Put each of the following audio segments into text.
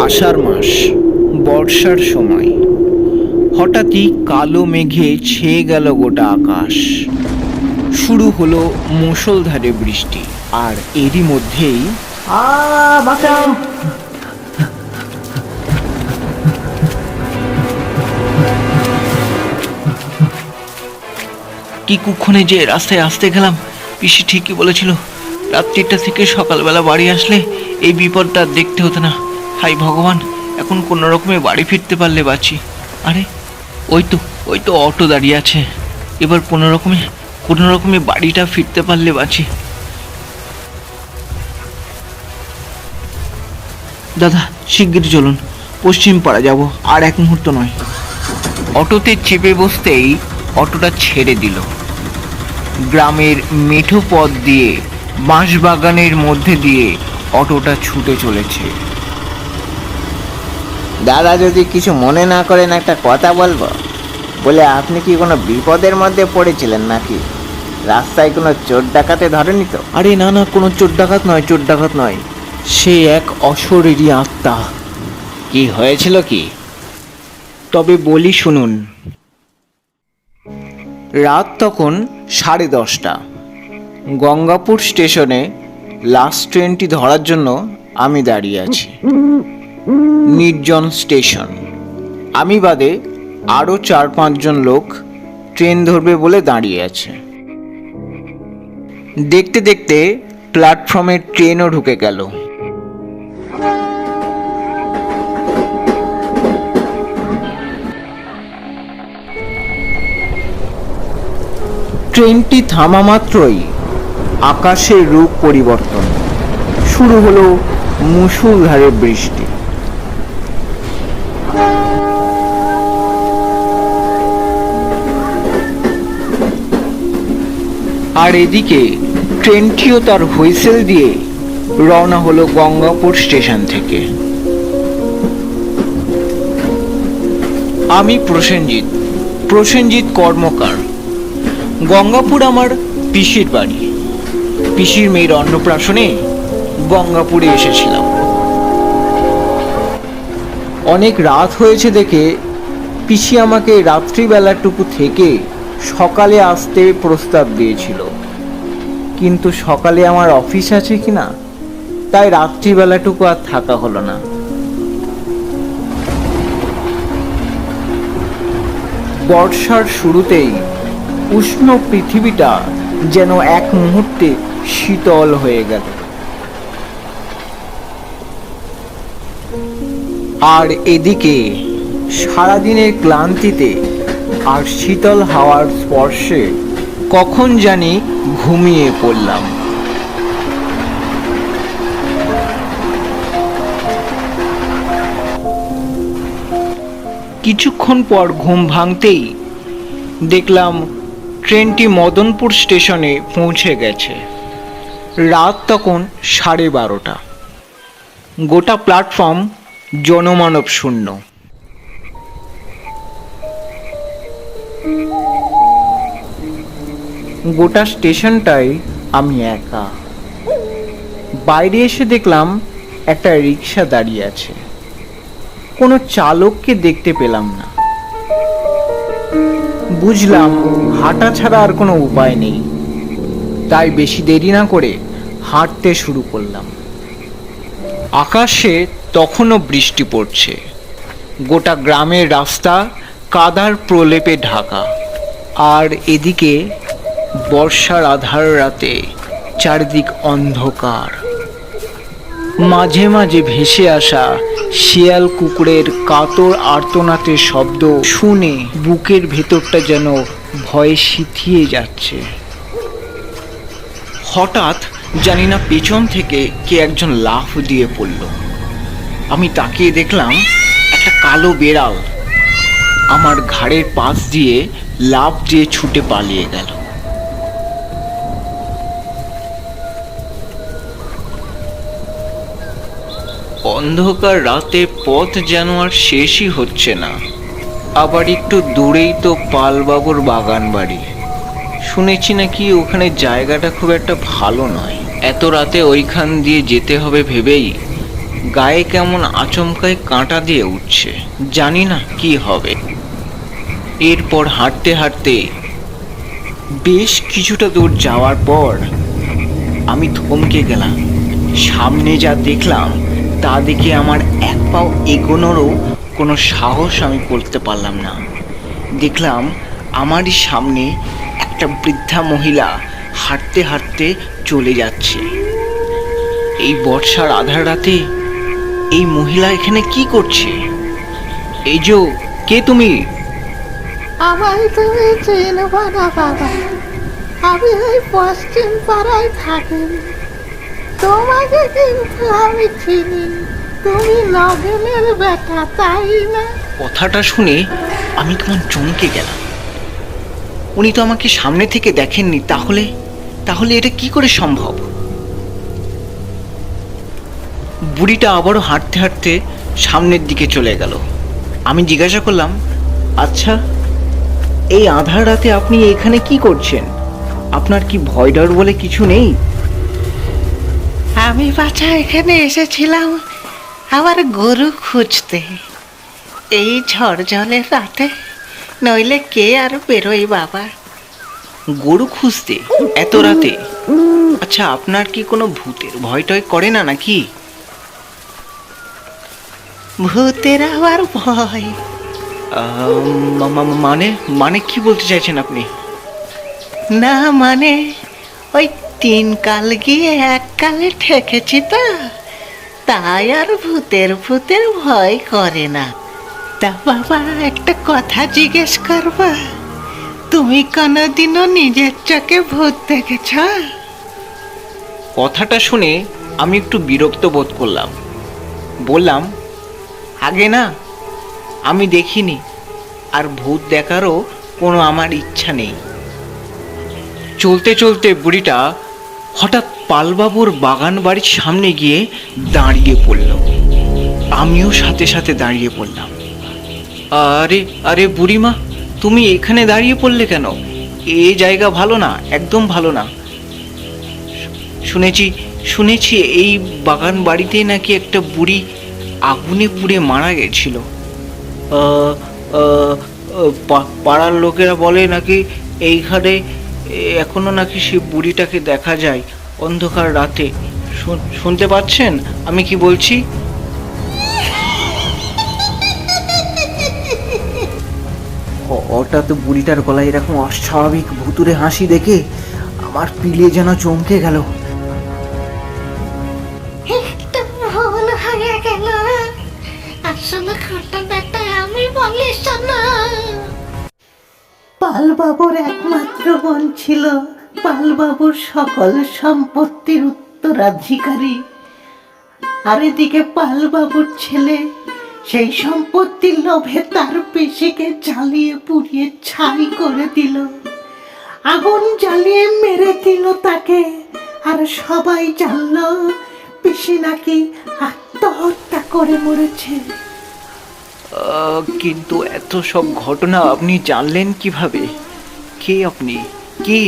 আষাঢ় মাস, বর্ষার সময়। হঠাৎই কালো মেঘে ছেয়ে গেল গোটা আকাশ। শুরু হলো মুষলধারে বৃষ্টি, আর এরই মধ্যেই বাঁচাও! কি কুক্ষণে যে রাস্তায় আসতে গেলাম। পিসি ঠিকই বলেছিল, রাত্রিটা থেকে সকালবেলা বাড়ি আসলে এই বিপদটা দেখতে হতো না। হাই ভগবান, এখন কোনো রকমে বাড়ি ফিরতে পারলে বাঁচি। আরে ওই তো অটো দাঁড়িয়ে আছে। এবার কোনো রকমে বাড়িটা ফিরতে পারলে বাঁচি। দাদা, শিগগির চলুন, পশ্চিম পাড়া যাব, আর এক মুহূর্ত নয়। অটোতে চেপে বসতেই অটোটা ছেড়ে দিল। গ্রামের মেঠো পথ দিয়ে, বাঁশবাগানের মধ্যে দিয়ে অটোটা ছুটে চলেছে। দাদা, যদি কিছু মনে না করেন একটা কথা বলবো। বলে, আপনি কি কোনো বিপদের মধ্যে পড়েছিলেন নাকি? রাস্তায় কোনো চোর ডাকাতে ধরেনি তো? আরে না, কোনো চোর ডাকাত নয়। সে এক অশরীরী আত্মা। কি হয়েছিল কি? তবে বলি শুনুন। রাত তখন 10:30। গঙ্গাপুর স্টেশনে লাস্ট ট্রেনটি ধরার জন্য আমি দাঁড়িয়ে আছি। নির্জন স্টেশন। আমি বাদে আরও 4-5 জন লোক ট্রেন ধরবে বলে দাঁড়িয়ে আছে। দেখতে দেখতে প্ল্যাটফর্মে ট্রেনও ঢুকে গেল। ট্রেনটি থামা মাত্রই আকাশের রূপ পরিবর্তন। শুরু হলো মুষলধারে বৃষ্টি। আর এদিকে ট্রেনটিও তার হুইসেল দিয়ে রওনা হলো গঙ্গাপুর স্টেশন থেকে। আমি প্রসেনজিৎ কর্মকার। গঙ্গাপুর আমার পিসির বাড়ি। পিসির মেয়ের অন্নপ্রাশনে গঙ্গাপুরে এসেছিলাম। অনেক রাত হয়েছে দেখে পিসি আমাকে রাত্রিবেলাটুকু থেকে সকালে আসতে প্রস্তাব দিয়েছিল, কিন্তু সকালে আমার অফিস আছে কিনা, তাই রাত্রিবেলাটুকু আর থাকা হলো না। বর্ষার শুরুতেই উষ্ণ পৃথিবীটা যেন এক মুহূর্তে শীতল হয়ে গেল। আর এদিকে সারাদিনের ক্লান্তিতে আর শীতল হাওয়ার স্পর্শে কখন জানি ঘুমিয়ে পড়লাম। কিছুক্ষণ পর ঘুম ভাঙতেই দেখলাম ট্রেনটি মদনপুর স্টেশনে পৌঁছে গেছে। রাত তখন 12:30। গোটা প্ল্যাটফর্ম জনমানব শূন্য। গোটা স্টেশনটায় আমি একা। বাইরে এসে দেখলাম একটা রিক্সা দাঁড়িয়ে আছে। কোনো চালককে দেখতে পেলাম না। বুঝলাম হাঁটা ছাড়া আর কোনো উপায় নেই, তাই বেশি দেরি না করে হাঁটতে শুরু করলাম। আকাশে তখনও বৃষ্টি পড়ছে। গোটা গ্রামের রাস্তা কাদার প্রলেপে ঢাকা। আর এদিকে বর্ষার আধার রাতে চারিদিক অন্ধকার। মাঝে মাঝে ভেসে আসা শিয়াল কুকুরের কাতর আর্তনাদের শব্দ শুনে বুকের ভেতরটা যেন ভয়ে সিঁথিয়ে যাচ্ছে। হঠাৎ জানি না পেছন থেকে কে একজন লাফ দিয়ে পড়ল। আমি তাকিয়ে দেখলাম একটা কালো বেড়াল আমার ঘাড়ের পাশ দিয়ে লাফ দিয়ে ছুটে পালিয়ে গেল। অন্ধকার রাতে পথ যেন আর শেষই হচ্ছে না। আবার একটু দূরেই তো পালবাবুর বাগান বাড়ি। শুনেছি নাকি ওখানে জায়গাটা খুব একটা ভালো নয়। এত রাতে ওইখান দিয়ে যেতে হবে ভেবেই গায়ে কেমন আচমকায় কাঁটা দিয়ে উঠছে, জানি না কি হবে। এরপর হাঁটতে হাঁটতে বেশ কিছুটা দূর যাওয়ার পর আমি থমকে গেলাম। সামনে যা দেখলাম তা দেখে আমার এক পাও এগোনোরও কোনো সাহস আমি করতে পারলাম না। দেখলাম আমারই সামনে একটা বৃদ্ধা মহিলা হাঁটতে হাঁটতে চলে যাচ্ছে। এই বর্ষার আধার রাতে এই মহিলা এখানে কি করছে? এই যে, কে তুমি? আমায় তুমি চেনবা না বাবা, আমি ওই পশ্চিম পাড়ায় থাকি। তোমাকে কিন্তু আমি চিনি, তুমি নগেনের বেটা, তাই না? কথাটা শুনে আমি কেমন চমকে গেলাম। উনি তো আমাকে সামনে থেকে দেখেননি, তাহলে তাহলে এটা কি করে সম্ভব? বুড়িটা আবারও হাঁটতে হাঁটতে সামনের দিকে চলে গেল। আমি জিজ্ঞাসা করলাম, আচ্ছা, এই আধার রাতে আপনি এখানে কি করছেন? আপনার কি ভয় ডর বলে কিছু নেই? আমি বাচ্চা এখানে এসেছিলাম আমার গরু খুঁজতে, এই ঝড় জলের রাতে, নইলে কে আর বেরোই বাবা। গরু খুঁজতে এত রাতে? আচ্ছা, আপনার কি কোনো ভূতের ভয় টয় করে না নাকি? ভূতের আবার ভয়? মানে মানে কি বলতে চাইছেন আপনি? না মানে ওই 3 কাল গিয়ে 1 কালে ঠেকেছি তো, তাই আর ভূতের ভূতের ভয় করে না। তা বাবা, একটা কথা জিজ্ঞেস করবা, তুমি কোনোদিনও নিজের চোখে ভূত দেখেছ? কথাটা শুনে আমি একটু বিরক্ত বোধ করলাম। বললাম, আগে না, আমি দেখিনি, আর ভূত দেখারও কোনো আমার ইচ্ছা নেই। চলতে চলতে বুড়িটা হঠাৎ পালবাবুর বাগান বাড়ির সামনে গিয়ে দাঁড়িয়ে পড়ল। আমিও সাথে সাথে দাঁড়িয়ে পড়লাম। আরে আরে বুড়িমা, তুমি এখানে দাঁড়িয়ে পড়লে কেন? এই জায়গা ভালো না, একদম ভালো না। শুনেছি শুনেছি এই বাগান বাড়িতে নাকি একটা বুড়ি আগুনে পুড়ে মারা গেছিল। পাড়ার লোকেরা বলে নাকি এইখানে এখনো নাকি সেই বুড়িটাকে দেখা যায় অন্ধকার রাতে। শুনতে পাচ্ছেন আমি কি বলছি? হঠাৎ বুড়িটার গলায় এরকম অস্বাভাবিক ভুতুরে হাসি দেখে আমার পিলে যেন চমকে গেল। একটু ভুল হয়ে গেল, আসলে ঘটনাটা আমি বলি শোনো। পালবাবুর একমাত্র বোন ছিল পালবাবুর সকল সম্পত্তির উত্তরাধিকারী, আর এদিকে পালবাবুর ছেলে সেই সম্পত্তির লোভে তার পিসিকে জ্বালিয়ে পুড়িয়ে ছাই করে দিল, আগুন জ্বালিয়ে মেরে দিল তাকে। আর সবাই জানল পিসি নাকি আত্মহত্যা করে মরেছে। কিন্তু এত সব ঘটনা আপনি জানলেন কিভাবে? কে আপনি? কে?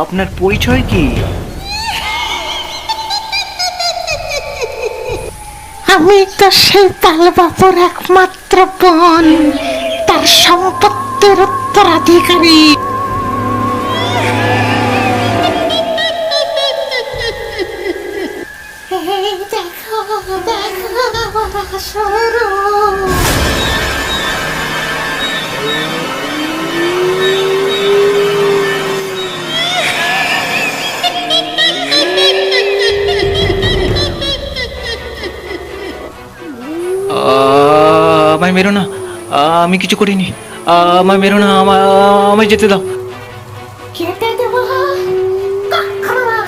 আপনার পরিচয় কি? আমি তো সেই পালবাবুর একমাত্র বোন, তার সম্পত্তির উত্তরাধিকারী। দেখো দেখো সরো। আমায় মেরো না, আমি কিছু করিনি। আমায় মেরো না, আমায় যেতে দাও। কেটে দেবো, কখনো না,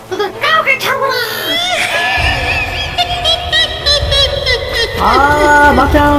তোদের কাউকে ছাড়বো না। বাঁচাও!